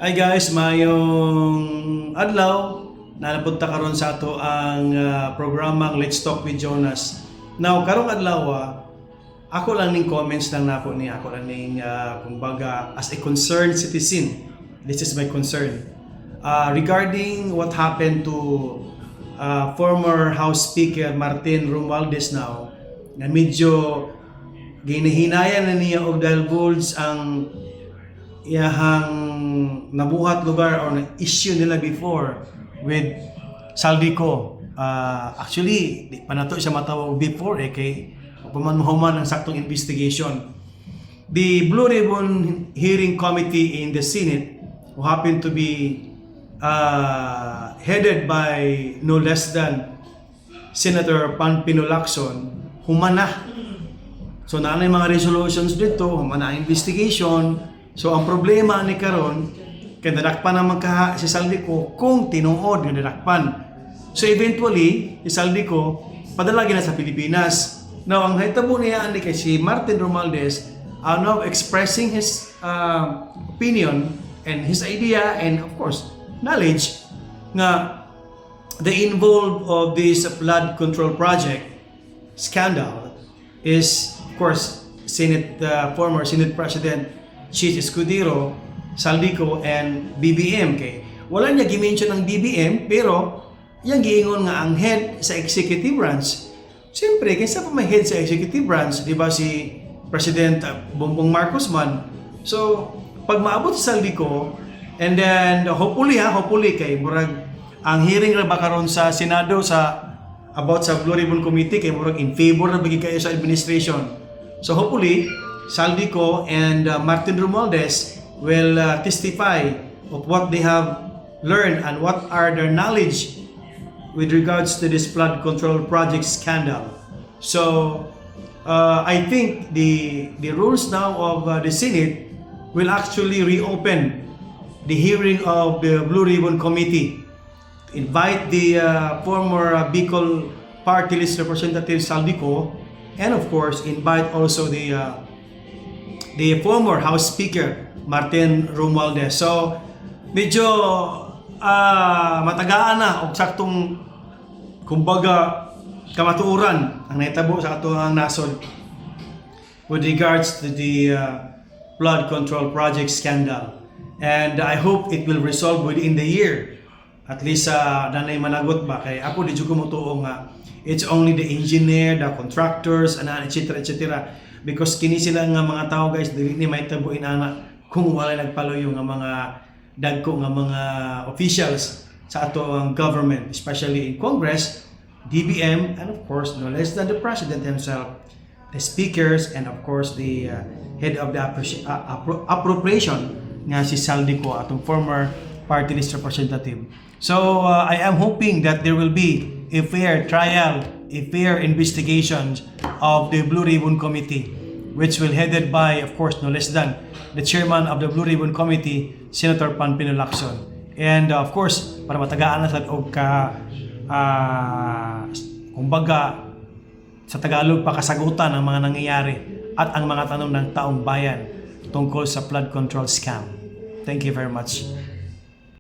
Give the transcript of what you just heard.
Hi guys, mayong adlaw na napunta karon sa ato ang programang Let's Talk with Jonas. Now, karong adlaw ako lang ning comments lang nako ni ako lang ning kumbaga as a concerned citizen. This is my concern regarding what happened to former House Speaker Martin Romualdez now na medyo ginahinayan na niya og divulge ang iyahang nabuhat lugar or na issue nila before with Saldico. Actually, di pa na to siya matawag before kay pamanuhuman ng saktong investigation. The Blue Ribbon Hearing Committee in the Senate, who happened to be headed by no less than Senator Panpino Lacson, humana. So naanay mga resolutions dito, humana investigation. So ang problema ni karon kay nadakpan naman ka si Saldico kung tinuod nga nadakpan. So eventually, si Saldico padala na sa Pilipinas. Now ang hitabo niya ani kay si Martin Romualdez now expressing his opinion and his idea and of course knowledge nga the involved of this flood control project scandal is of course former Senate President Chis Escudero, Saldico, and BBM. Kay wala niya gimension ng BBM, pero yung giingon nga ang head sa executive branch. Siyempre, kaysa pa may head sa executive branch, di ba si President Bongbong Marcos man. So, pag maabot si Saldico, and then hopefully kay murag ang hearing ra ba karon sa Senado about sa Blue Ribbon Committee kay murag in favor na bigi kayo sa administration. So hopefully Saldico and Martin Romualdez will testify of what they have learned and what are their knowledge with regards to this flood control project scandal. So I think the rules now of the Senate will actually reopen the hearing of the Blue Ribbon Committee. Invite the former Bicol Party List Representative Saldico, and of course invite also the former House Speaker Martin Romualdez. So medyo matagaan na og saktong kumbaga kamatuoran ang naitabo sa atong nasod with regards to the flood control project scandal. And I hope it will resolve within the year. At least nanay managot ba kay ako di jud ko motuo nga it's only the engineer, the contractors, and etc. Because kini sila nga mga tao guys dili ni mahitabuin ana kung wala nagpaluyo nga mga dagko nga mga officials sa ato ang government, especially in Congress, DBM, and of course no less than the President himself, the speakers, and of course the head of the appropriation nga si Saldico, atong former party list representative. So I am hoping that there will be a fair trial, a fair investigation of the Blue Ribbon Committee, which will headed by, of course, no less than the chairman of the Blue Ribbon Committee, Senator Panpino Lacson. And of course, para matagaan na sa og kumbaga sa Tagalog pa kasagutan ang mga nangyayari at ang mga tanong ng taong bayan tungkol sa flood control scam. Thank you very much.